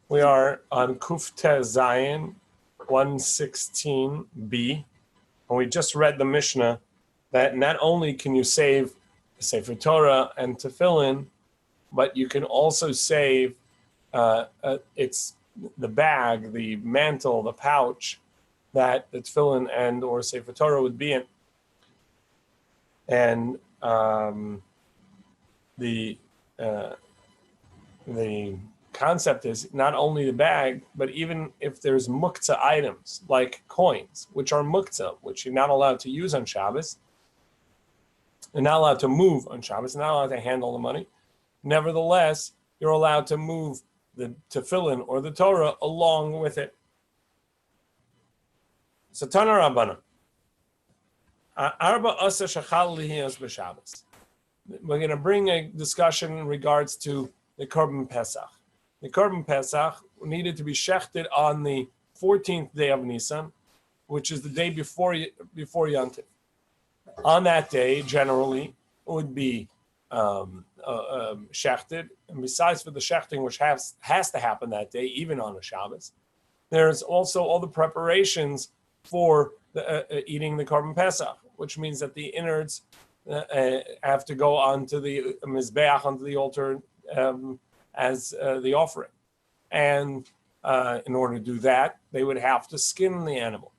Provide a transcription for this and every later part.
We are on Kufte Zayin 116b, and we just read the Mishnah that not only can you save Sefer Torah and Tefillin, but you can also save it's the bag, the mantle, the pouch that the Tefillin and or Sefer Torah would be in. And the concept is not only the bag, but even if there's muktzah items like coins, which are muktzah, which you're not allowed to use on Shabbos, you're not allowed to move on Shabbos, you're not allowed to handle the money. Nevertheless, you're allowed to move the tefillin or the Torah along with it. So Tana Rabbana, Arba Asa Shachal Lihiyas b'Shabbos. We're going to bring a discussion in regards to the Korban Pesach. The Korban Pesach needed to be shechted on the 14th day of Nisan, which is the day before Yontif. On that day, generally, it would be shechted. And besides for the shechting, which has to happen that day, even on a Shabbos, there's also all the preparations for eating the Korban Pesach, which means that the innards have to go onto the mizbeach, onto the altar, as the offering. And in order to do that, they would have to skin the animal.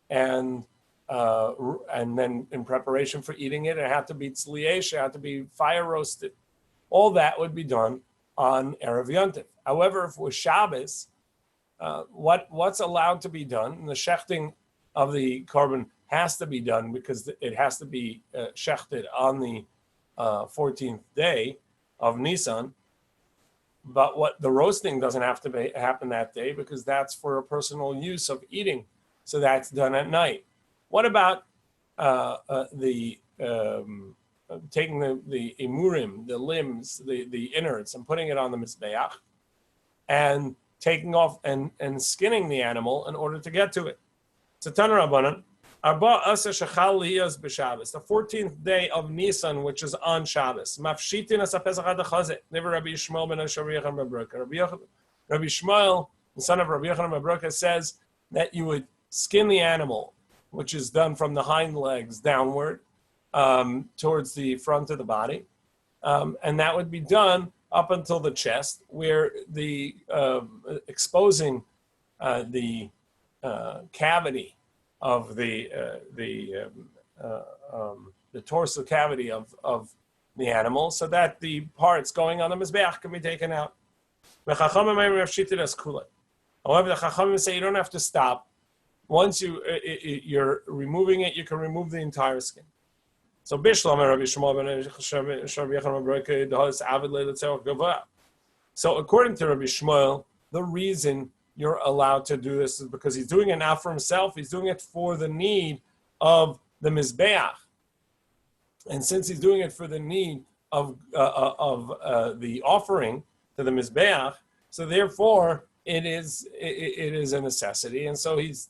And then in preparation for eating it, it had to be tzliesh, it had to be fire roasted. All that would be done on Erev Yontif. However, if it was Shabbos, what's allowed to be done, and the shechting of the korban has to be done because it has to be shechted on the 14th day of Nisan. But what the roasting doesn't have to happen that day because that's for a personal use of eating. So that's done at night. What about taking the imurim, the limbs, the innards, and putting it on the mizbeach, and taking off and skinning the animal in order to get to it? So Tana Rabbanan, Arba Asa Shachal Lihiyas b'Shabbos, the 14th day of Nisan, which is on Shabbos. Mafshitin as Pesach HaDachazet. Never Rabbi Yishmael ben Rabbi Yochanan. Rabbi Yishmael, the son of Rabbi Yochanan ben says that you would skin the animal, which is done from the hind legs downward towards the front of the body, and that would be done up until the chest, where the exposing the cavity of the torso cavity of the animal, so that the parts going on the mizbeach can be taken out. However, the Chachamim say you don't have to stop. Once you're removing it, you can remove the entire skin. So So according to Rabbi Shmuel, the reason you're allowed to do this is because he's doing it not for himself, he's doing it for the need of the Mizbeach. And since he's doing it for the need of the offering to the Mizbeach, so therefore it is a necessity. And so he's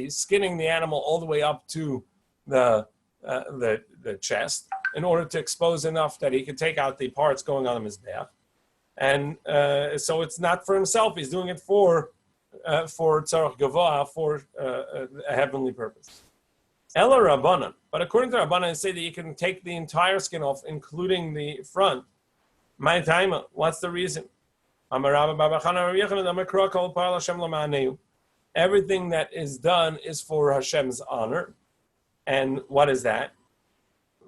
skinning the animal all the way up to the chest in order to expose enough that he can take out the parts going on the Mizbeach. And so it's not for himself, he's doing it for tzarach gavoah, for a heavenly purpose. Ela Rabbanan, but according to Rabbanan, they say that you can take the entire skin off, including the front. My time, what's the reason? Everything that is done is for Hashem's honor. And what is that?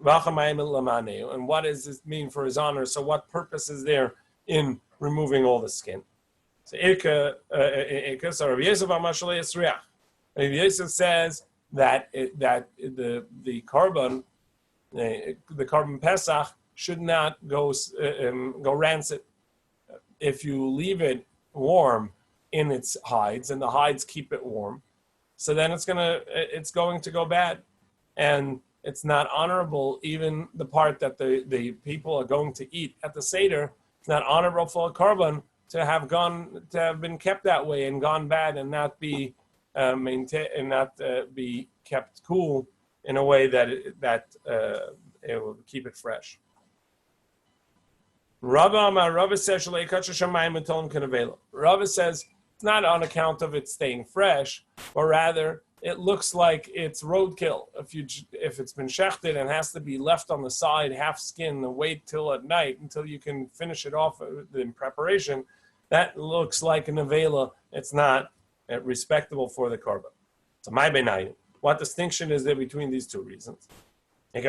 And what does this mean for his honor? So what purpose is there in removing all the skin? So Rabbi Yosef says that the korban Pesach should not go rancid. If you leave it warm in its hides, and the hides keep it warm, so then it's going to go bad, and it's not honorable. Even the part that the people are going to eat at the Seder, it's not honorable for a korban to have been kept that way and gone bad and not be maintained and not be kept cool in a way that it will keep it fresh. Rava says Rava says it's not on account of it staying fresh, but rather it looks like it's roadkill. If it's been shechted and has to be left on the side half skin and wait till at night until you can finish it off in preparation, that looks like a nevela. It's not respectable for the korban. So my benayim. What distinction is there between these two reasons? If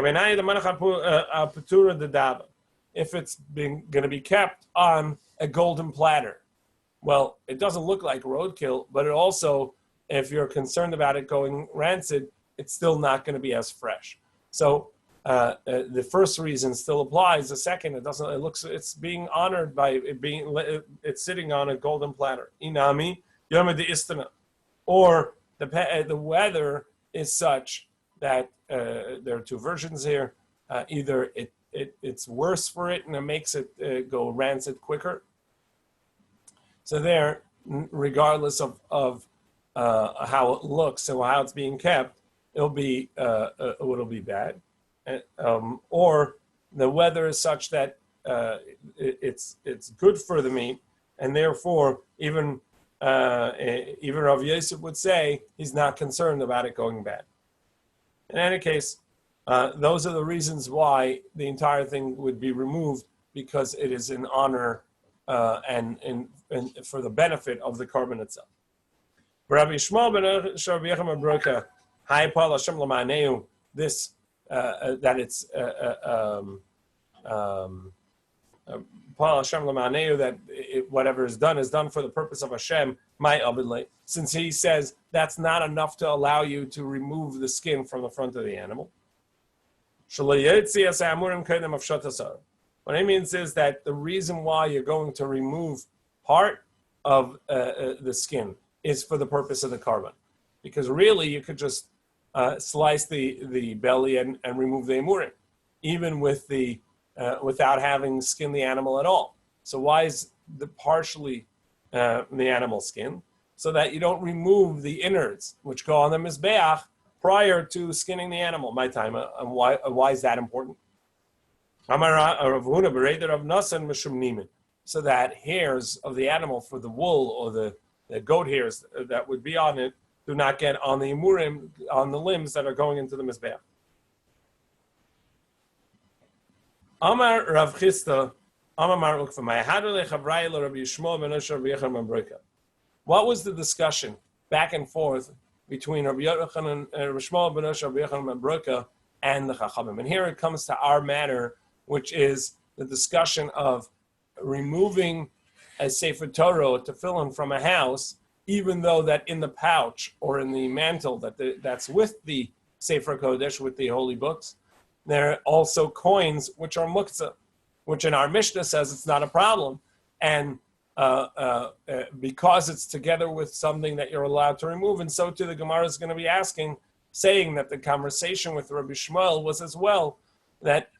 it's going to be kept on a golden platter, well, it doesn't look like roadkill, but it also, if you're concerned about it going rancid, it's still not going to be as fresh. So the first reason still applies. The second, it doesn't. It looks. It's being honored by it being. It's sitting on a golden platter. Inami yom de'istana, or the weather is such that there are two versions here. Either it's worse for it and it makes it go rancid quicker. So there, regardless of how it looks and how it's being kept, it'll be bad. Or the weather is such that it's good for the meat, and therefore even Rav Yosef would say he's not concerned about it going bad. In any case, those are the reasons why the entire thing would be removed, because it is in honor and for the benefit of the korban itself. Rabbi Shmuel ben Rabbi Yechon ben Broka, Hai Paul Hashem L'Maneu, this that it's Paul Hashem L'Maneu, that whatever is done for the purpose of Hashem. My Abidlay, since he says that's not enough to allow you to remove the skin from the front of the animal. What it means is that the reason why you're going to remove part of the skin is for the purpose of the korban, because really you could just slice the belly and remove the emurim, even with the without having skinned the animal at all. So why is the partially the animal skin? So that you don't remove the innards which go on the mizbeach prior to skinning the animal. My time, and why is that important? So that hairs of the animal for the wool or the goat hairs that would be on it do not get on the emurim, on the limbs that are going into the mizbeach. Amar Rav Chisda, Amar Ukvamai, Hadale Chavrai Rabbi Yishmael ben Rabbi Yechon ben Broka. What was the discussion back and forth between Rabbi Yochanan and Rabbi Shmuel ben Rabbi Yechon ben Broka and the Chachamim? And here it comes to our matter, which is the discussion of removing a Sefer Torah, a tefillin, from a house, even though that in the pouch or in the mantle that's with the Sefer Kodesh, with the holy books, there are also coins which are muktzah, which in our Mishnah says it's not a problem. And because it's together with something that you're allowed to remove, and so too the Gemara is going to be asking, saying that the conversation with Rabbi Shmuel was as well that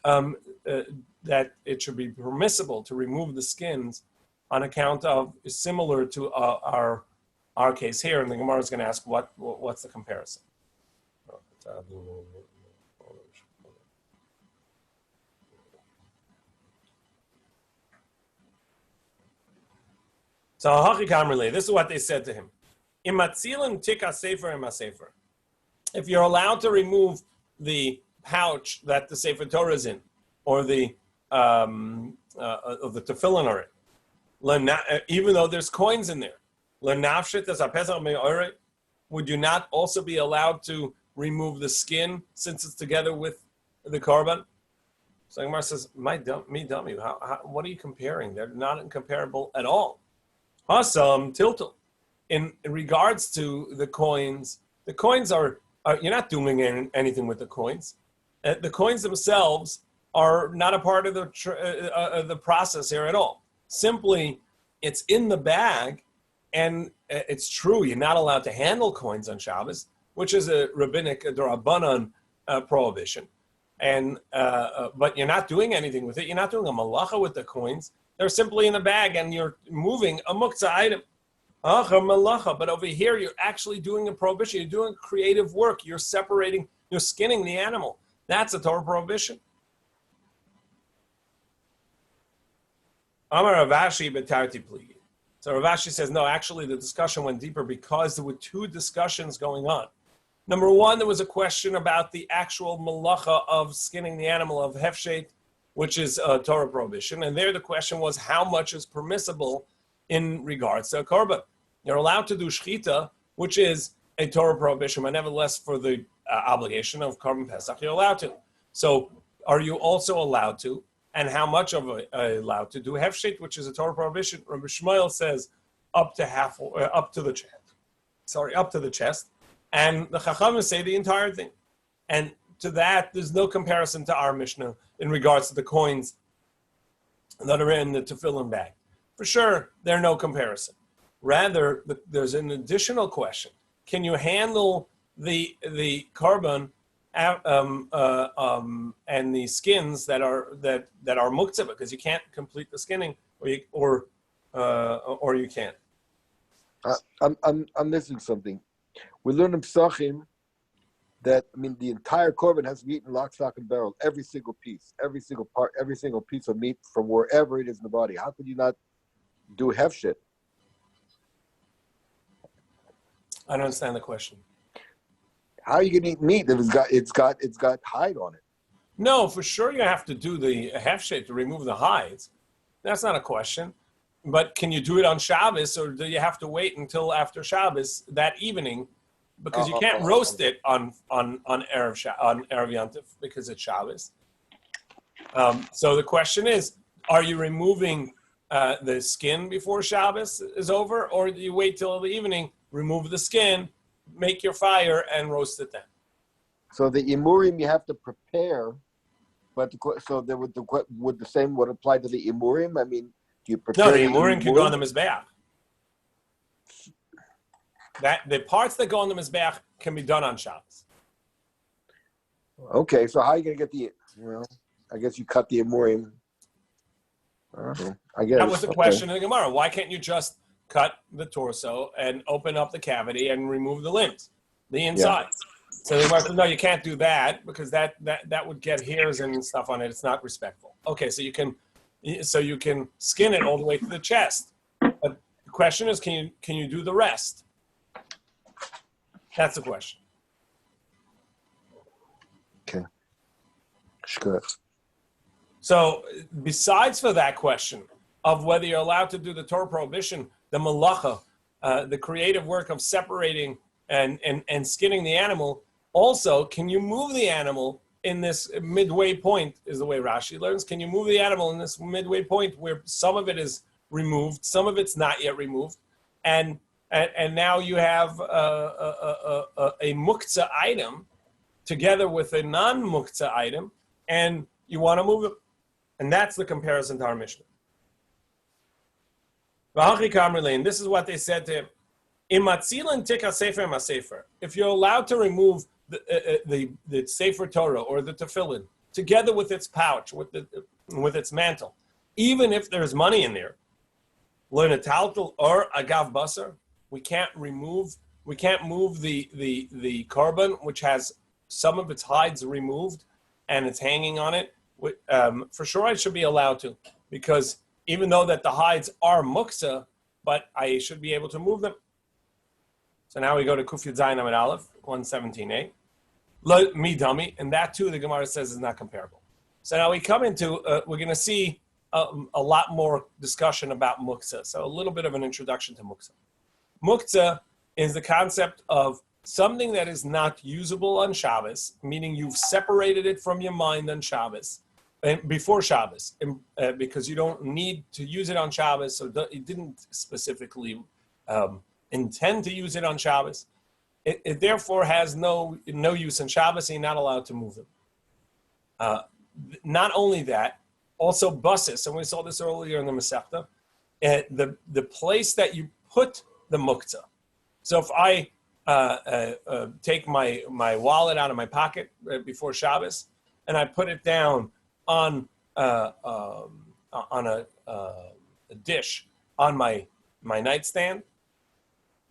that it should be permissible to remove the skins on account of, similar to our case here, and the Gemara is going to ask what's the comparison. So this is what they said to him. If you're allowed to remove the pouch that the Sefer Torah is in, or the tefillin are in, even though there's coins in there, would you not also be allowed to remove the skin since it's together with the korban? So Gemara says, dummy, what are you comparing? They're not incomparable at all. Awesome, tiltal. In regards to the coins are you're not doing anything with the coins. The coins themselves are not a part of the process here at all. Simply, it's in the bag, and it's true you're not allowed to handle coins on Shabbos, which is a rabbinic d'Rabbanan prohibition. And but you're not doing anything with it. You're not doing a malacha with the coins. They're simply in the bag, and you're moving a muktzah item. But over here, you're actually doing a prohibition. You're doing creative work. You're separating, you're skinning the animal. That's a Torah prohibition. Amar Ravashi betarti pligi. So Ravashi says, no, actually the discussion went deeper because there were two discussions going on. Number one, there was a question about the actual malacha of skinning the animal of hefshet, which is a Torah prohibition. And there the question was how much is permissible in regards to a korban. You're allowed to do shchita, which is a Torah prohibition, but nevertheless for the obligation of korban pesach, you're allowed to. So are you also allowed to? And how much of allowed to do hefshet, which is a Torah prohibition? Rabbi Shmuel says up to the chest. And the Chachamim say the entire thing. And to that, there's no comparison to our Mishnah in regards to the coins that are in the tefillin bag. For sure, there's no comparison. Rather, there's an additional question. Can you handle the korban and the skins that are muktzah, because you can't complete the skinning, or you can't? I'm missing something. We learn in Psachim that the entire korban has to be eaten lock, stock, and barrel. Every single piece, every single part, every single piece of meat from wherever it is in the body. How could you not do hefshet? I don't understand the question. How are you going to eat meat if it's got hide on it? No, for sure you have to do the hefshet to remove the hides. That's not a question. But can you do it on Shabbos, or do you have to wait until after Shabbos that evening? Because you can't roast it on Erev Yantif because it's Shabbos. So the question is, are you removing the skin before Shabbos is over, or do you wait till the evening, remove the skin, make your fire, and roast it then? So the imurim you have to prepare, but would the same apply to the imurim? Do you prepare? No, the imurim can go on the mizbeach. That the parts that go on the mizbeach can be done on Shabbos. Okay, so how are you going to get I guess you cut the imurim. I guess that was the question in the Gemara. Why can't you just cut the torso and open up the cavity and remove the limbs, the insides? Yeah. So they said, no, you can't do that because that would get hairs and stuff on it. It's not respectful. Okay, so you can skin it all the way to the chest. But the question is, can you do the rest? That's the question. Okay. Sure. So besides for that question of whether you're allowed to do the Torah prohibition, the malacha, the creative work of separating and skinning the animal, also, can you move the animal in this midway point, is the way Rashi learns. Can you move the animal in this midway point where some of it is removed, some of it's not yet removed, and now you have a muktzah item together with a non-muktzah item, and you want to move it. And that's the comparison to our Mishnah. This is what they said to him. If you're allowed to remove the Sefer Torah or the Tefillin together with its pouch, with its mantle, even if there's money in there, or agav basar, we can't move the korban, which has some of its hides removed and it's hanging on it. For sure I should be allowed to, because even though that the hides are muktzah, but I should be able to move them. So now we go to Kuf Yud Zayin Amud Aleph, 117a. Midami, and that too the Gemara says is not comparable. So now we come into, we're going to see a lot more discussion about muktzah. So a little bit of an introduction to muktzah. Muktzah is the concept of something that is not usable on Shabbos, meaning you've separated it from your mind on Shabbos, before Shabbos, because you don't need to use it on Shabbos, so it didn't specifically intend to use it on Shabbos. It therefore has no use on Shabbos, and you're not allowed to move it. Not only that, also buses, and we saw this earlier in the Masechta, the place that you put the muktzah. So if I take my wallet out of my pocket before Shabbos, and I put it down on a dish on my nightstand,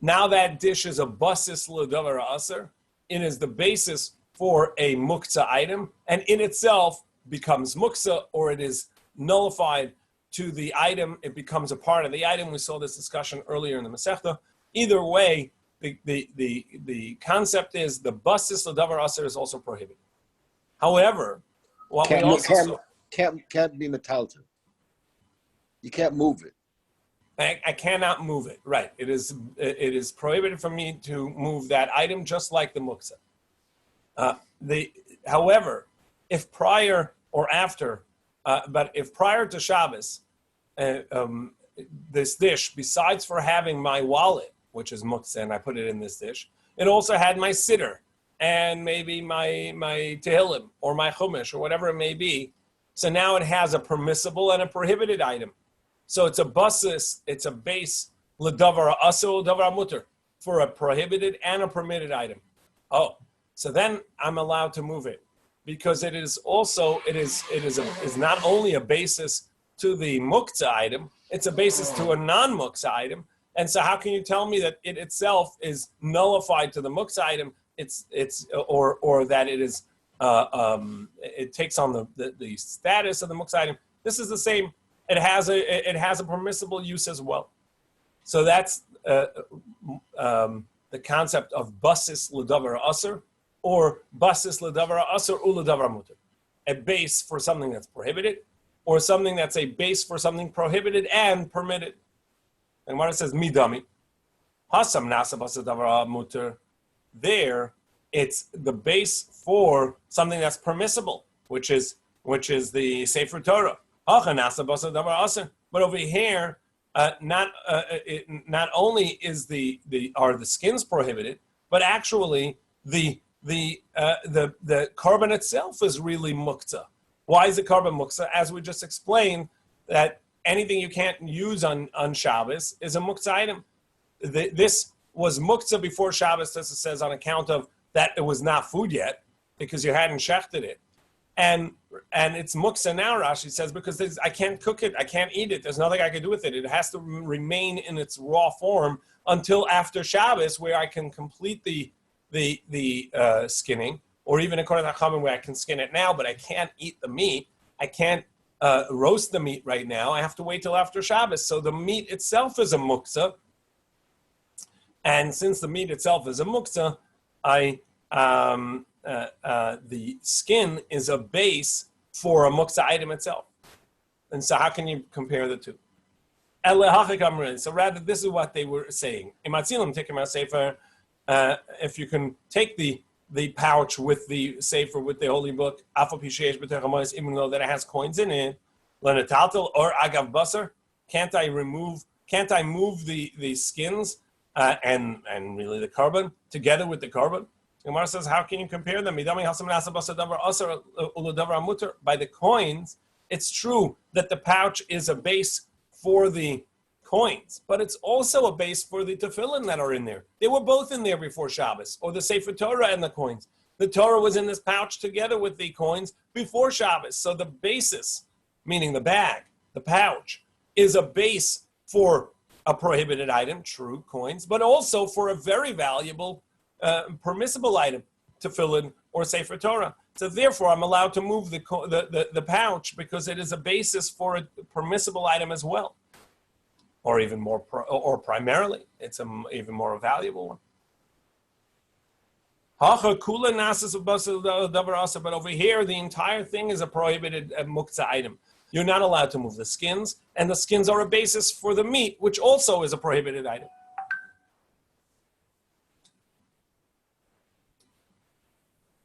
now that dish is a basis l'davar aser. It is the basis for a muktzah item, and in itself becomes muktzah, or it is nullified to the item, it becomes a part of the item. We saw this discussion earlier in the Masechta. Either way, the concept is the basis l'davar aser is also prohibited. However, what we also saw, can't be metalton. You can't move it. I cannot move it. Right. It is prohibited for me to move that item, just like the muksa. However, if prior or after, but if prior to Shabbos, this dish, besides for having my wallet, which is muksa, and I put it in this dish, it also had my siddur and maybe my tehillim or my chumash or whatever it may be. So now it has a permissible and a prohibited item. So it's a basis, it's a base l'davar asur l'davar mutter for a prohibited and a permitted item. Oh, so then I'm allowed to move it because it is not only a basis to the muktzah item, it's a basis to a non-muktzah item. And so how can you tell me that it itself is nullified to the muktzah item? Or that it is it takes on the status of the muktzah item. This is the same. It has a permissible use as well. So that's the concept of basis l'davar aser or basis l'davar aser u l'davar muter, a base for something that's prohibited, or something that's a base for something prohibited and permitted. And when it says midami, hasam nasa basis l'davar muter, there it's the base for something that's permissible, which is the Sefer Torah. But over here, not only are the skins prohibited, but actually the carbon itself is really muktzah. Why is the carbon muktzah? As we just explained, that anything you can't use on Shabbos is a muktzah item. This was muktzah before Shabbos, as it says, on account of that it was not food yet, because you hadn't shechted it. And it's muksa now, Rashi says, because I can't cook it, I can't eat it. There's nothing I can do with it. It has to remain in its raw form until after Shabbos, where I can complete the skinning, or even according to Chachamim, where I can skin it now, but I can't eat the meat. I can't roast the meat right now. I have to wait till after Shabbos. So the meat itself is a muksa, and since the meat itself is a muksa, the skin is a base for a muktzah item itself. And so how can you compare the two? So rather, this is what they were saying. If you can take the pouch with the sefer, with the holy book, even though that it has coins in it, or agav basar, can't I move the skins and really the carbon together with the carbon? Gemara says, how can you compare them? By the coins, it's true that the pouch is a base for the coins, but it's also a base for the tefillin that are in there. They were both in there before Shabbos, or the Sefer Torah and the coins. The Torah was in this pouch together with the coins before Shabbos. So the basis, meaning the bag, the pouch, is a base for a prohibited item, true, coins, but also for a very valuable permissible item, tefillin or Sefer Torah. So therefore, I'm allowed to move the pouch because it is a basis for a permissible item as well, or even more, or primarily, it's an even more valuable one. But over here, the entire thing is a prohibited muktzah item. You're not allowed to move the skins, and the skins are a basis for the meat, which also is a prohibited item.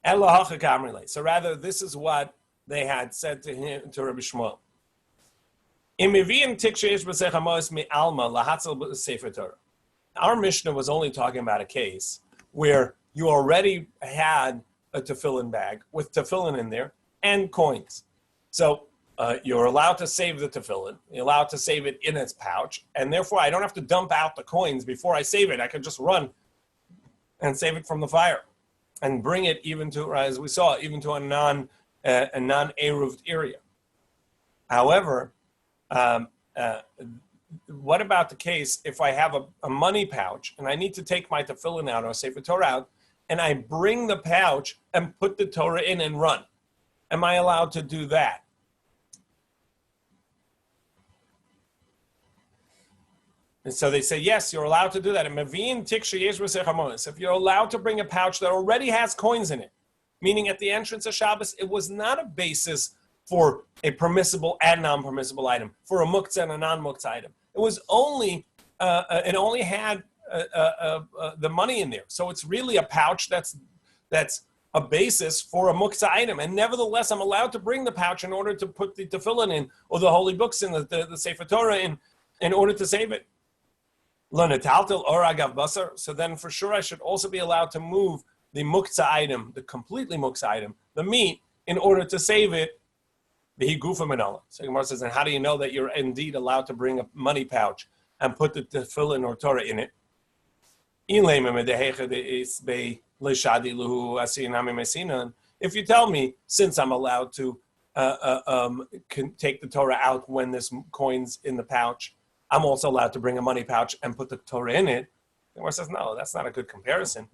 So rather, this is what they had said to him, to Rabbi Shmuel. Our Mishnah was only talking about a case where you already had a tefillin bag with tefillin in there and coins. So you're allowed to save the tefillin. You're allowed to save it in its pouch. And therefore, I don't have to dump out the coins before I save it. I can just run and save it from the fire and bring it even to, as we saw, even to a non-eruved area. However, what about the case if I have a money pouch and I need to take my tefillin out or Sefer Torah out, and I bring the pouch and put the Torah in and run? Am I allowed to do that? And so they say, yes, you're allowed to do that. If you're allowed to bring a pouch that already has coins in it, meaning at the entrance of Shabbos, it was not a basis for a permissible and non-permissible item, for a muktzah and a non-muktzah item. It was only, it only had the money in there. So it's really a pouch that's a basis for a muktzah item. And nevertheless, I'm allowed to bring the pouch in order to put the tefillin in, or the holy books in, the Sefer Torah in order to save it. So then for sure I should also be allowed to move the muktzah item, the completely muktzah item, the meat, in order to save it. So Gemara says, and how do you know that you're indeed allowed to bring a money pouch and put the tefillin or Torah in it? If you tell me, since I'm allowed to can take the Torah out when there's coins in the pouch, I'm also allowed to bring a money pouch and put the Torah in it. The Gemara says, no, that's not a good comparison.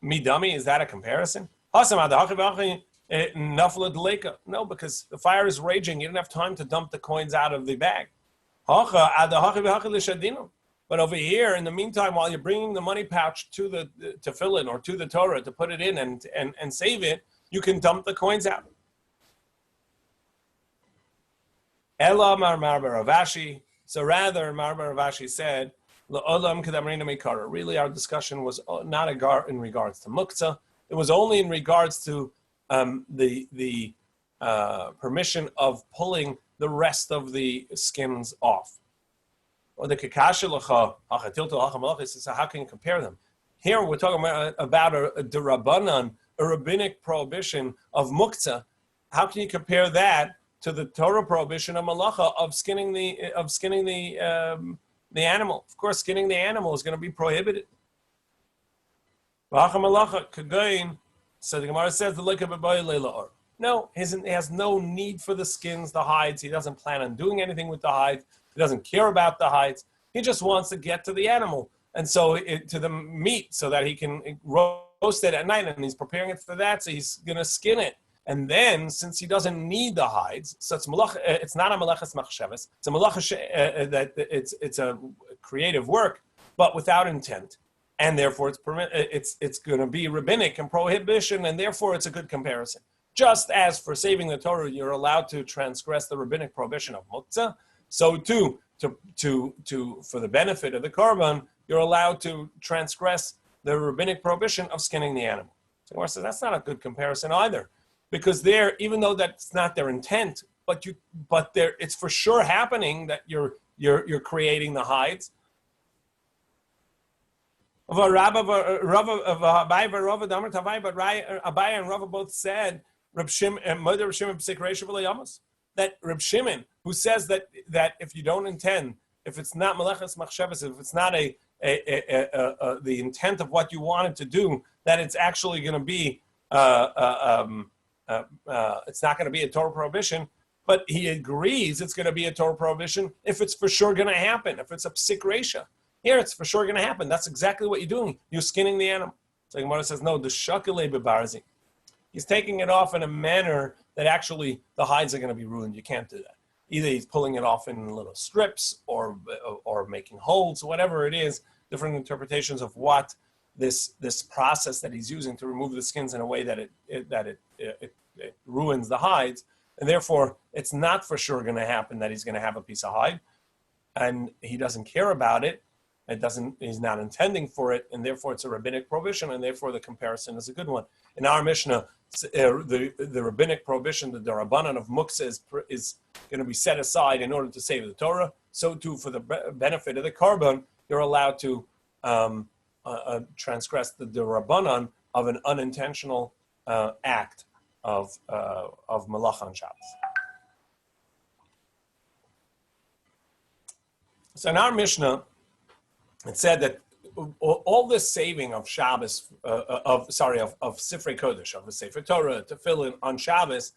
Me dummy, is that a comparison? No, because the fire is raging. You don't have time to dump the coins out of the bag. But over here, in the meantime, while you're bringing the money pouch to the tefillin or to the Torah to put it in and save it, you can dump the coins out. Ela Mar Ravashi. So rather, Mar Ravashi said, really, our discussion was not in regards to muktzah. It was only in regards to the permission of pulling the rest of the skins off. Or the kakashalacha, so how can you compare them? Here we're talking about a derabanan, a rabbinic prohibition of muktzah. How can you compare that to the Torah prohibition of malacha of skinning the animal? Of course, skinning the animal is going to be prohibited. So the Gemara says no, he has no need for the skins, the hides. He doesn't plan on doing anything with the hides. He doesn't care about the hides. He just wants to get to the animal, and so to the meat, so that he can roast it at night. And he's preparing it for that, so he's going to skin it. And then, since he doesn't need the hides, so it's malach. It's not a malachas machshavas. It's a malach that it's a creative work, but without intent, and therefore it's going to be rabbinic and prohibition, and therefore it's a good comparison. Just as for saving the Torah, you're allowed to transgress the rabbinic prohibition of muktzah, so too for the benefit of the korban, you're allowed to transgress the rabbinic prohibition of skinning the animal. So Gemara says that's not a good comparison either. Because there, even though that's not their intent, but it's for sure happening that you're creating the hides. But Abai and Rava both said that Reb Shimon, who says that if you don't intend, if it's not melechas machshavas, if it's not the intent of what you wanted to do, that it's actually going to be it's not going to be a Torah prohibition, but he agrees it's going to be a Torah prohibition if it's for sure going to happen, if it's a psik reisha. Here, it's for sure going to happen. That's exactly what you're doing. You're skinning the animal. So Gemara says, no, the shakale bebarzi. He's taking it off in a manner that actually the hides are going to be ruined. You can't do that. Either he's pulling it off in little strips or making holes, whatever it is, different interpretations of what this process that he's using to remove the skins in a way that it ruins the hides, and therefore it's not for sure going to happen that he's going to have a piece of hide, and he doesn't care about it. He's not intending for it, and therefore it's a rabbinic prohibition, and therefore the comparison is a good one. In our Mishnah, the rabbinic prohibition, the darabanan of muktzah is going to be set aside in order to save the Torah. So too, for the benefit of the korban, you're allowed to transgress the darabanan of an unintentional act of malach on Shabbos. So in our Mishnah, it said that all this saving of Shabbos, of Sifrei Kodesh, of the Sefer Torah, tefillin on Shabbos,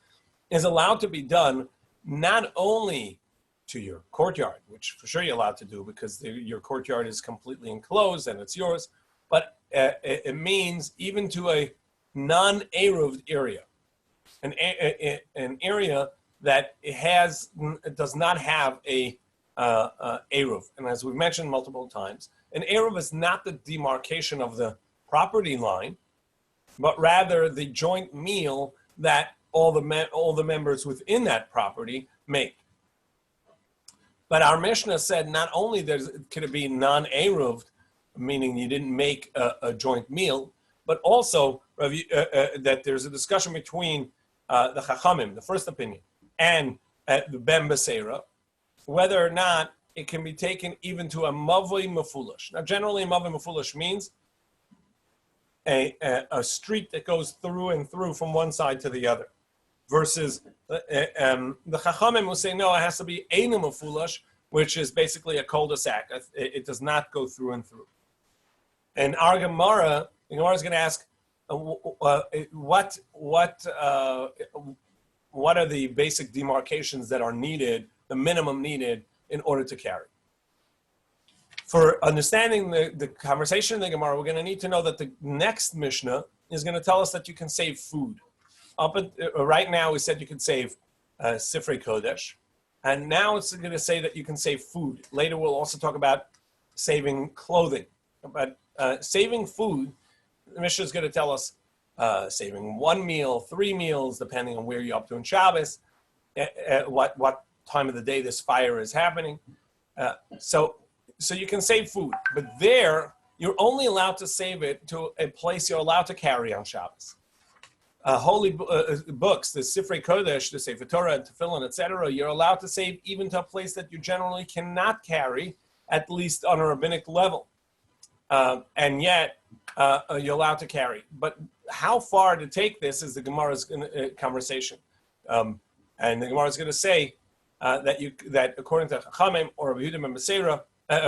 is allowed to be done not only to your courtyard, which for sure you're allowed to do because your courtyard is completely enclosed and it's yours, but it means even to a non-Eruved area, an area that does not have a Eruv. And as we've mentioned multiple times, an Eruv is not the demarcation of the property line, but rather the joint meal that all the members within that property make. But our Mishnah said not only could it be non-Eruv, meaning you didn't make a joint meal, but also that there's a discussion between the Chachamim, the first opinion, and the Ben Beseira, whether or not it can be taken even to a Mavoi Mefulash. Now, generally, a Mavoi Mefulash means a street that goes through and through from one side to the other, versus the Chachamim will say, no, it has to be Eina Mefulash, which is basically a cul-de-sac. It does not go through and through. And our Gemara, the Gemara is going to ask, what are the basic demarcations that are needed, the minimum needed in order to carry? For understanding the conversation in the Gemara, we're going to need to know that the next Mishnah is going to tell us that you can save food. Right now, we said you can save Sifrei Kodesh, and now it's going to say that you can save food. Later, we'll also talk about saving clothing. But saving food, the Mishnah is going to tell us saving one meal, 3 meals, depending on where you're up to in Shabbos, what time of the day this fire is happening. So you can save food, but there you're only allowed to save it to a place you're allowed to carry on Shabbos. Holy books, the Sifrei Kodesh, the Sefer Torah, and Tefillin, etc., you're allowed to save even to a place that you generally cannot carry, at least on a rabbinic level. And yet, you're allowed to carry. But how far to take this is the Gemara's conversation. And the Gemara is going to say that according to Chachamim or Rabbi Yehuda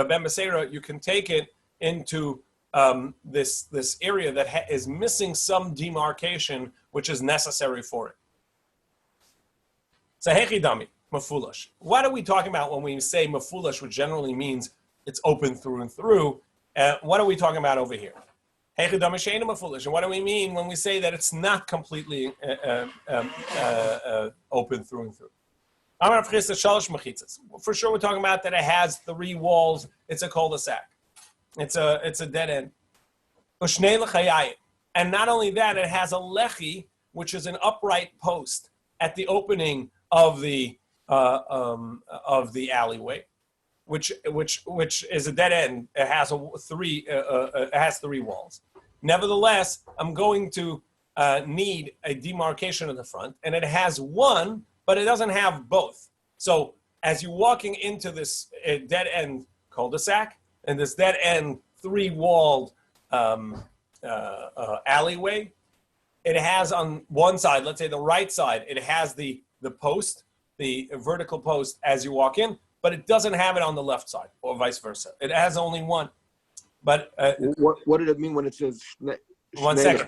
Ben Beseira, you can take it into this area that is missing some demarcation, which is necessary for it. So hechidami, mafulash. What are we talking about when we say mafulash, which generally means it's open through and through? What are we talking about over here? Hechidami she'eino mafulash. And what do we mean when we say that it's not completely open through and through? For sure, we're talking about that it has 3 walls. It's a cul-de-sac. It's a dead end. And not only that, it has a lechi, which is an upright post at the opening of the alleyway, which is a dead end. It has 3 walls. Nevertheless, I'm going to need a demarcation in the front, and it has one, but it doesn't have both. So as you're walking into this dead end cul-de-sac and this dead end 3-walled alleyway, it has on one side, let's say the right side, it has the post, the vertical post as you walk in, but it doesn't have it on the left side, or vice versa. It has only one. But what did it mean when it says? 1 second.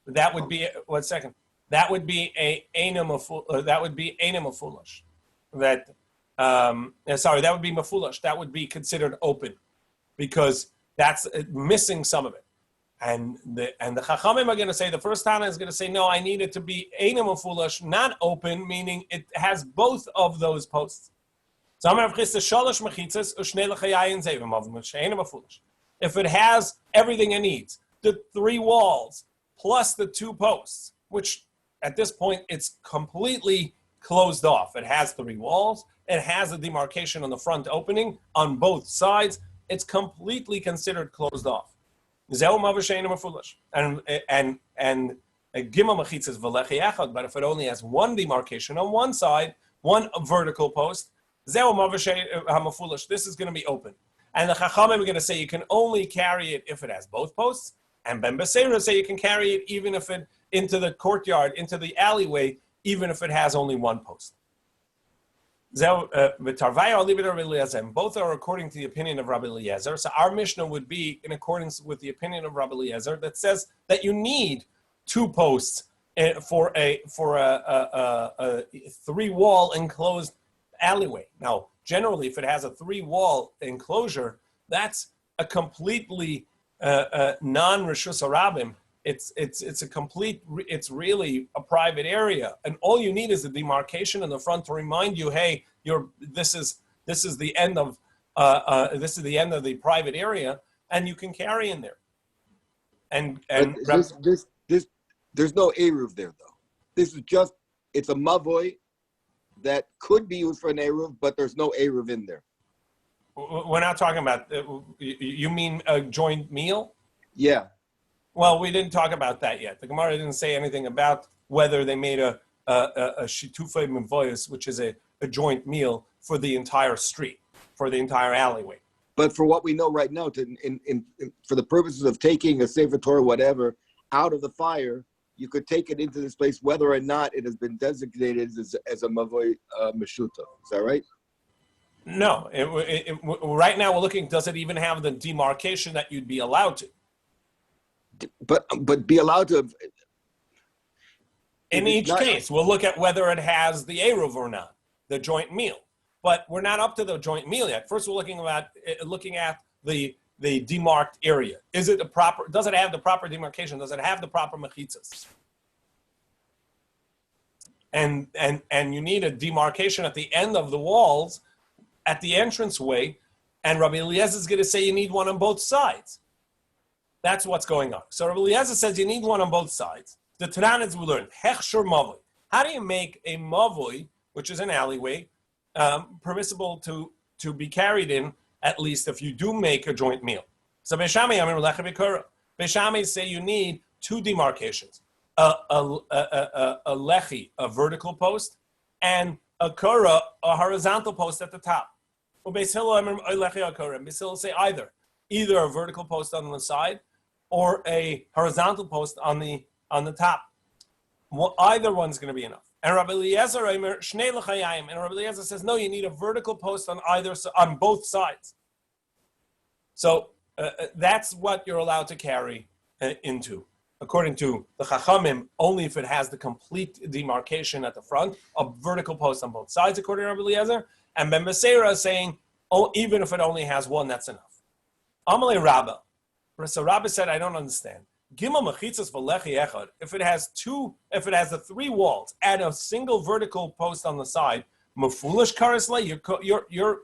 That would be 1 second. That would be a that would be eina mafulash. That that would be mafulash. That would be considered open, because that's missing some of it. And the Chachamim are going to say, the first Tana is going to say, no, I need it to be eina mafulash, not open, meaning it has both of those posts. So if it has everything it needs, the 3 walls plus the 2 posts, which at this point it's completely closed off. It has 3 walls. It has a demarcation on the front opening on both sides. It's completely considered closed off. And a gimel machitza is v'lechi echad, but if it only has one demarcation on one side, one vertical post, this is going to be open. And the Chachamim are going to say you can only carry it if it has both posts. And Ben Beseira say you can carry it even if it into the courtyard, into the alleyway, even if it has only one post. Both are according to the opinion of Rabbi Eliezer. So our Mishnah would be in accordance with the opinion of Rabbi Eliezer that says that you need 2 posts for a 3-wall enclosed alleyway. Now, generally, if it has a 3-wall enclosure, that's a completely non-reshus harabim. It's really a private area, and all you need is a demarcation in the front to remind you, hey, this is this is the end of the private area, and you can carry in there. And there's no eruv there though. This is just it's a mavoi that could be used for an eruv, but there's no eruv in there. We're not talking about. You mean a joint meal? Yeah. Well, we didn't talk about that yet. The Gemara didn't say anything about whether they made a shitufei mevoyos, which is a joint meal for the entire street, for the entire alleyway. But for what we know right now, for the purposes of taking a Sefer Torah, whatever, out of the fire, you could take it into this place, whether or not it has been designated as a mavoi meshuta. Is that right? No. Right now, we're looking. Does it even have the demarcation that you'd be allowed to? But be allowed to. In each case, we'll look at whether it has the eruv or not, the joint meal. But we're not up to the joint meal yet. First, we're looking at the demarked area. Is it does it have the proper demarcation? Does it have the proper mechitzas? And you need a demarcation at the end of the walls, at the entranceway, and Rabbi Eliezer is going to say you need one on both sides. That's what's going on. So Rabbi Eliezer says you need one on both sides. The Tananis we learned hechshur mavoi. How do you make a mavoi, which is an alleyway, permissible to be carried in, at least if you do make a joint meal? So Beishamai Amir Lecha B'Kura. Beishamai say you need two demarcations: a lechi, a vertical post, and a kura, a horizontal post at the top. Beis Hillel Amir Lechi Kura. Beis Hillel say either a vertical post on the side or a horizontal post on the top. Either one's going to be enough. And Rabbi Eliezer Shnei L'chayim. And Rabbi Eliezer says, no, you need a vertical post on both sides. So that's what you're allowed to carry into. According to the Chachamim, only if it has the complete demarcation at the front, a vertical post on both sides, according to Rabbi Eliezer. And Ben Beseira is saying, even if it only has one, that's enough. Amalei Rabba. So Rabbi said, I don't understand. Gimel mechitzas v'lechi echad. If it has the three walls and a single vertical post on the side, mafulish karisle, you're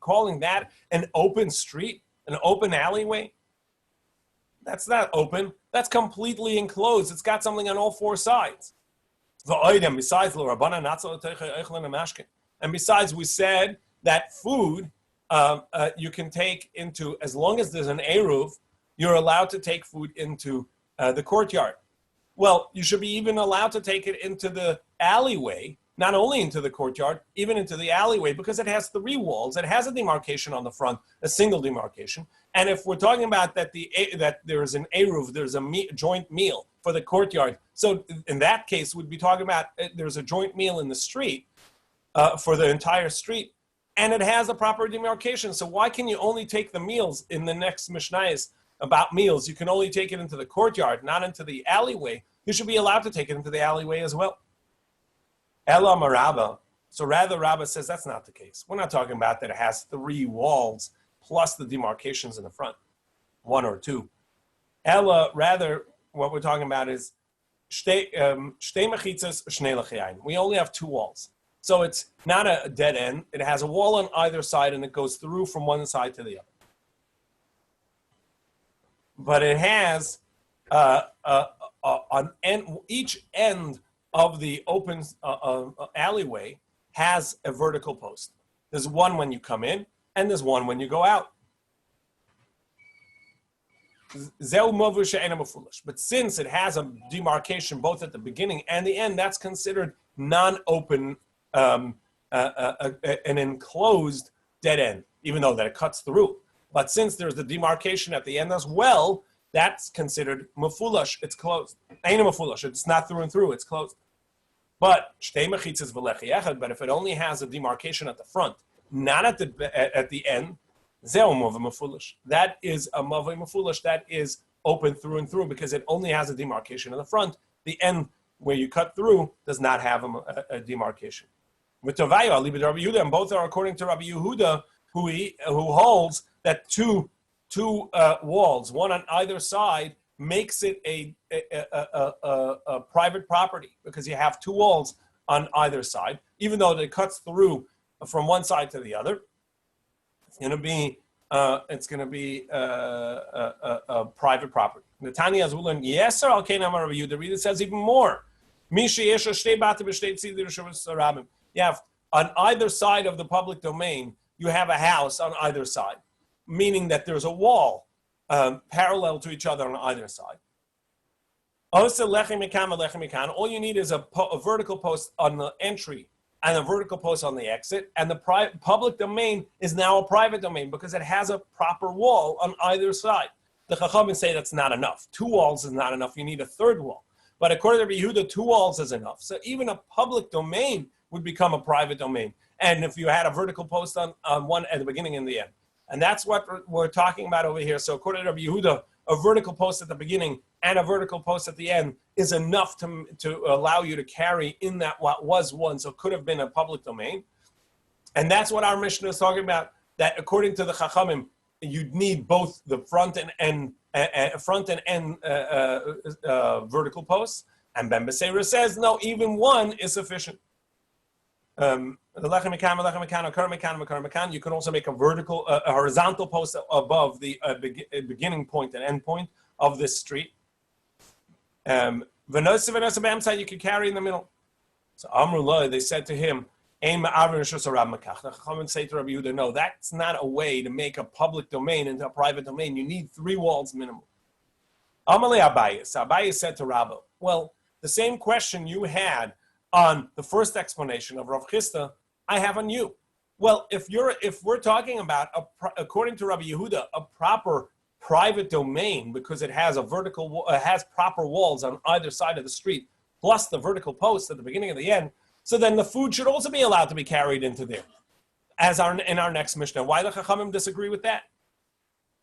calling that an open street, an open alleyway? That's not open. That's completely enclosed. It's got something on all four sides. And besides, we said that food you can take into, as long as there's an eruv, you're allowed to take food into the courtyard. Well, you should be even allowed to take it into the alleyway, not only into the courtyard, even into the alleyway, because it has three walls. It has a demarcation on the front, a single demarcation. And if we're talking about that there's an eruv, there's a joint meal for the courtyard. So in that case, we'd be talking about there's a joint meal in the street for the entire street, and it has a proper demarcation. So why can you only take the meals in the next Mishnayos about meals? You can only take it into the courtyard, not into the alleyway. You should be allowed to take it into the alleyway as well. Ela Maraba. So rather, Rabba says that's not the case. We're not talking about that it has three walls plus the demarcations in the front, one or two. Ela, rather, what we're talking about is shtei mechitzas, shnei l'chayim. We only have two walls. So it's not a dead end. It has a wall on either side, and it goes through from one side to the other. But it has on each end of the open alleyway has a vertical post. There's one when you come in, and there's one when you go out. But since it has a demarcation both at the beginning and the end, that's considered non-open, an enclosed dead end, even though that it cuts through. But since there's the demarcation at the end as well, that's considered mafulash. It's closed. Ain't a mafulash. It's not through and through. It's closed. But shtei mechitzas v'lechi echad. But if it only has a demarcation at the front, not at the end, zeu mavoi mafulash. That is a mavoi mafulash. That is open through and through because it only has a demarcation in the front. The end where you cut through does not have a demarcation. With Tovayo, Ali b'Rabbi Yehuda, and both are according to Rabbi Yehuda, who holds that two walls, one on either side, makes it a private property because you have two walls on either side, even though it cuts through from one side to the other. It's going to be a private property. Netanya has learned, yes, sir. Okay, now Rabbi Yehuda. The reader says even more. You have on either side of the public domain, you have a house on either side, meaning that there's a wall parallel to each other on either side. All you need is a vertical post on the entry and a vertical post on the exit, and the public domain is now a private domain because it has a proper wall on either side. The Chachamim say that's not enough. 2 walls is not enough. You need a third wall. But according to Rabbi Yehuda, 2 walls is enough. So even a public domain would become a private domain. And if you had a vertical post on one at the beginning and the end. And that's what we're talking about over here. So according to Rabbi Yehuda, a vertical post at the beginning and a vertical post at the end is enough to allow you to carry in that what was one, so it could have been a public domain. And that's what our Mishnah is talking about, that according to the Chachamim, you'd need both the front and end vertical posts. And Ben Beseira says, no, even one is sufficient. You can also make a horizontal post above the beginning point and end point of this street. You can carry in the middle. So Amrullah, they said to him, the Chachamim say to Rabbi Yehuda, no, that's not a way to make a public domain into a private domain. You need 3 walls minimum. Amalei Abayis said to Rabbi, well, the same question you had on the first explanation of Rav Chisda, I have on you. Well, if we're talking about according to Rabbi Yehuda, a proper private domain because it has has proper walls on either side of the street, plus the vertical posts at the beginning and the end, so then the food should also be allowed to be carried into there, in our next Mishnah. Why the Chachamim disagree with that?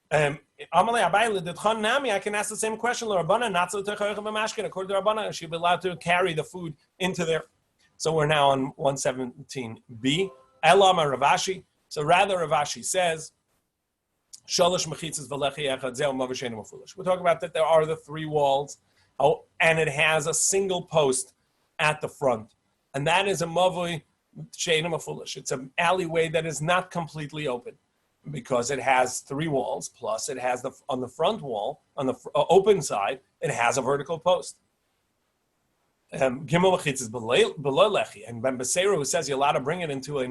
I can ask the same question. According to Rabbana, she'll be allowed to carry the food into there. So we're now on 117b. Elama Ravashi. So rather, Ravashi says, we're talking about that there are the 3 walls, and it has a single post at the front. And that is a mavui she'eino mafulish. It's an alleyway that is not completely open, because it has 3 walls, plus it has on the front wall, on the open side, it has a vertical post. Gimel is below lechi, and Ben Beseira, who says you're allowed to bring it into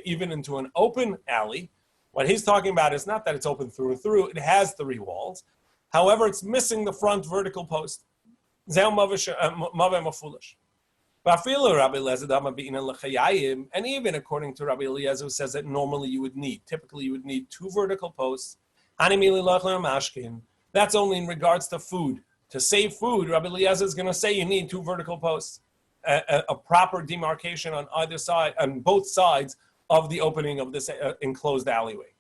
even into an open alley. What he's talking about is not that it's open through and through; it has 3 walls. However, it's missing the front vertical post. And even according to Rabbi Eliezer, who says that typically you would need 2 vertical posts. That's only in regards to food. To save food, Rabbi Eliezer is going to say you need 2 vertical posts, a proper demarcation on either side, on both sides of the opening of this enclosed alleyway.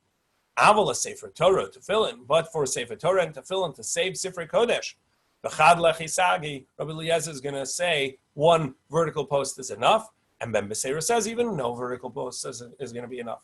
Avala Sefer Torah, tefillin, but for Sefer Torah and tefillin to save Sifrei Kodesh. B'chad lechisagi, Rabbi Eliezer is going to say 1 vertical post is enough, and Ben Beseira says even no vertical post is going to be enough.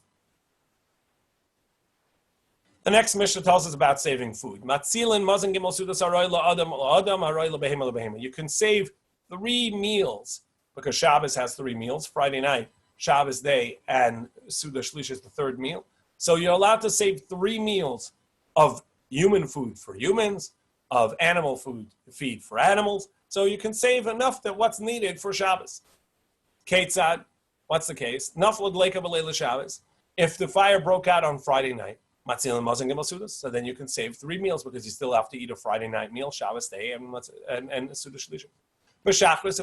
The next Mishnah tells us about saving food. Matzilin mazon gimel sudas aroy la'adam la'adam aroy la'behema la'behema. You can save 3 meals, because Shabbos has 3 meals, Friday night, Shabbos day, and Suda Shlish is the 3rd meal. So you're allowed to save 3 meals of human food for humans, of animal feed for animals. So you can save enough that what's needed for Shabbos. Ketzad, what's the case? Naflod leika b'leila Shabbos. If the fire broke out on Friday night, matzilin mazon gimel sudas, so then you can save 3 meals because you still have to eat a Friday night meal, Shabbos day, and Suda Shlish. B'shachris,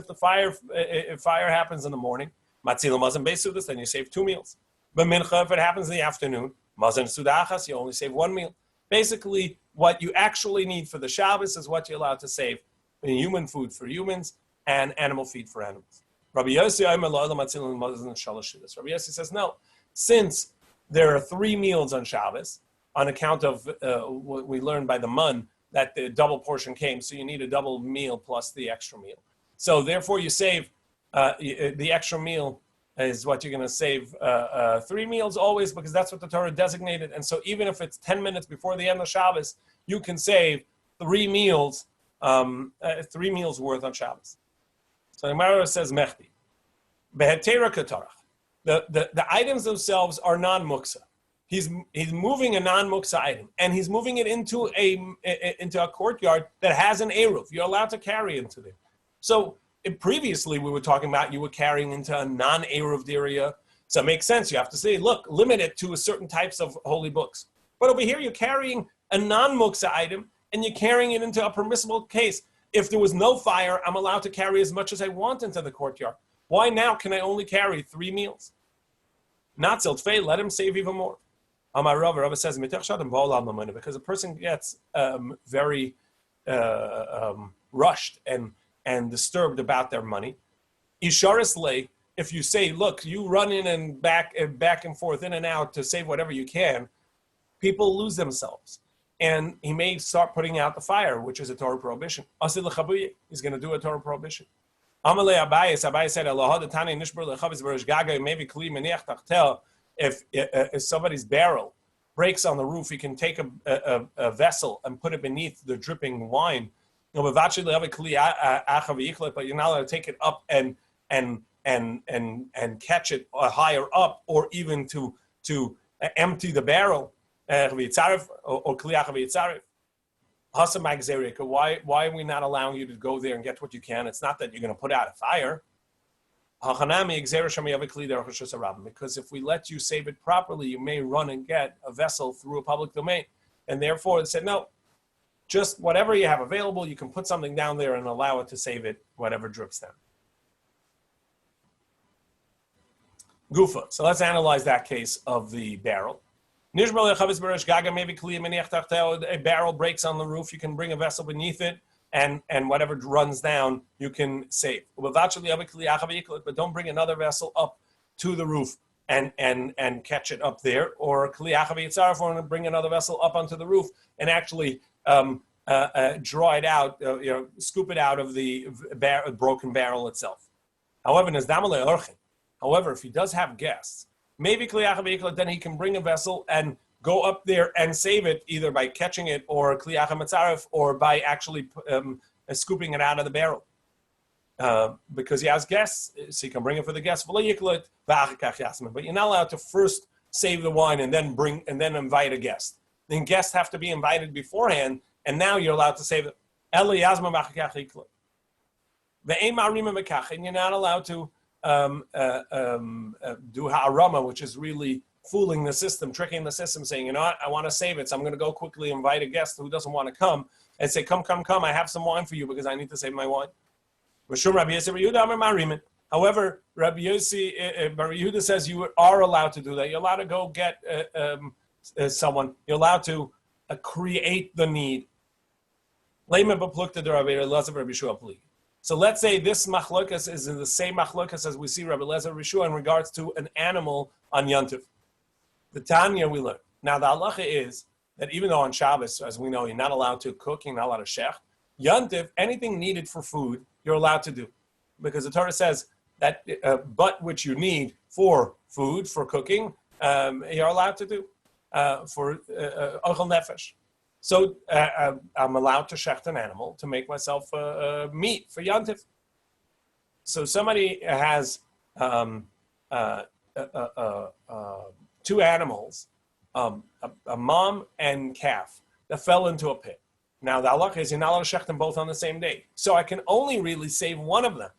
if fire happens in the morning, matzilin mazon beis sudas, then you save 2 meals. B'mincha, if it happens in the afternoon, mazon sudachas, you only save 1 meal. Basically, what you actually need for the Shabbos is what you're allowed to save in human food for humans and animal feed for animals. Rabbi Yossi says no. Since there are 3 meals on Shabbos, on account of what we learned by the Mon, that the double portion came, so you need a double meal plus the extra meal. So therefore you save, the extra meal is what you're going to save 3 meals always, because that's what the Torah designated. And so even if it's 10 minutes before the end of Shabbos, you can save 3 meals, 3 meals worth on Shabbos. So the Gemara says mechti. Behetera katarach. The items themselves are non-muksa. he's moving a non-muksa item, and he's moving it into a courtyard that has an eruv. You're allowed to carry into there. So previously we were talking about you were carrying into a non-eruv area. So it makes sense. You have to say, look, limit it to a certain types of holy books. But over here, you're carrying a non-muksa item, and you're carrying it into a permissible case. If there was no fire, I'm allowed to carry as much as I want into the courtyard. Why now can I only carry 3 meals? Not ziltfei, let him save even more. Amar Rava says, because a person gets very rushed and disturbed about their money. Isharis lei, if you say, look, you run in and back and forth, in and out to save whatever you can, people lose themselves. And he may start putting out the fire, which is a Torah prohibition. He's going to do a Torah prohibition. Abaye said, if somebody's barrel breaks on the roof, he can take a vessel and put it beneath the dripping wine. But you're not allowed to take it up and catch it higher up, or even to empty the barrel. Why are we not allowing you to go there and get what you can? It's not that you're going to put out a fire. Because if we let you save it properly, you may run and get a vessel through a public domain. And therefore it said, no, just whatever you have available, you can put something down there and allow it to save it, whatever drips down. Gufa. So let's analyze that case of the barrel. A barrel breaks on the roof, you can bring a vessel beneath it, and whatever runs down, you can save. But don't bring another vessel up to the roof and catch it up there, or bring another vessel up onto the roof and actually draw it out, scoop it out of the broken barrel itself. However, if he does have guests, maybe then he can bring a vessel and go up there and save it, either by catching it or or by actually scooping it out of the barrel. Because he has guests, so he can bring it for the guests. But you're not allowed to first save the wine and then invite a guest. Then guests have to be invited beforehand, and now you're allowed to save it. And you're not allowed to do ha'arama, which is really fooling the system, tricking the system, saying, you know what, I want to save it, so I'm going to go quickly invite a guest who doesn't want to come and say, come, I have some wine for you because I need to save my wine. However, Rabbi Yehuda says you are allowed to do that. You're allowed to go get someone. You're allowed to create the need. So let's say this machlokas is in the same machlokas as we see Rabbi Lezer Rishua in regards to an animal on Yontif. The Tanya we learn. Now the halacha is that even though on Shabbos, as we know, you're not allowed to cook, you're not allowed to shech, Yontif, anything needed for food, you're allowed to do. Because the Torah says that but which you need for food, for cooking, you're allowed to do for ochel nefesh. So I'm allowed to shecht an animal to make myself meat for Yontif. So somebody has 2 animals, a mom and calf, that fell into a pit. Now the halakha is you're not allowed to shecht them both on the same day. So I can only really save one of them.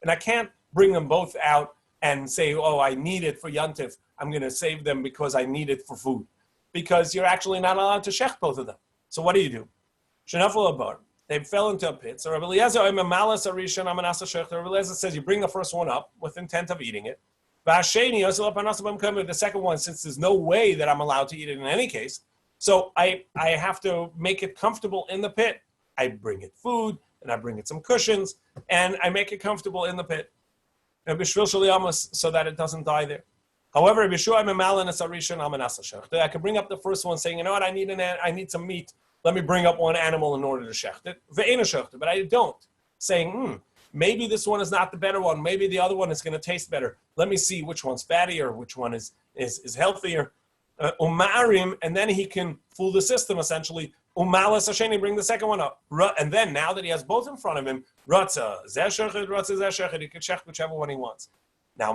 And I can't bring them both out and say, oh, I need it for Yontif. I'm going to save them because I need it for food. Because you're actually not allowed to shech both of them. So what do you do? They fell into a pit. So Rabbi Eliezer says you bring the first one up with intent of eating it. The second one, since there's no way that I'm allowed to eat it in any case, so I have to make it comfortable in the pit. I bring it food, and I bring it some cushions, and I make it comfortable in the pit. So that it doesn't die there. However, I can bring up the first one saying, you know what, I need some meat. Let me bring up one animal in order to shecht it. But I don't. Saying, maybe this one is not the better one. Maybe the other one is going to taste better. Let me see which one's fattier, which one is healthier. And then he can fool the system, essentially. Bring the second one up. And then, now that he has both in front of him, he can shecht whichever one he wants. Now,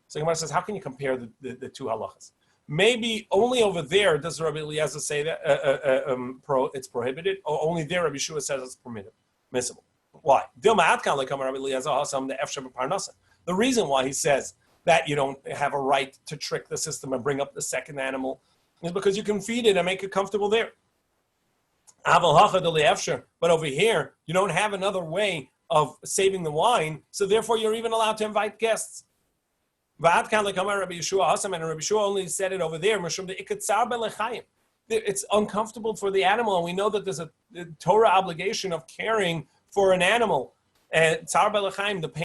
so Gemara says, how can you compare the 2 halachas? maybe only over there does Rabbi Eliezer say that it's prohibited, or only there Rabbi Yeshua says it's permissible. Why? The reason why he says that you don't have a right to trick the system and bring up the second animal is because you can feed it and make it comfortable there. But over here, you don't have another way of saving the wine, so therefore you're even allowed to invite guests. And Rabbi Yeshua only said it over there. It's uncomfortable for the animal, and we know that there's a Torah obligation of caring for an animal. And tzar b'lechaim, the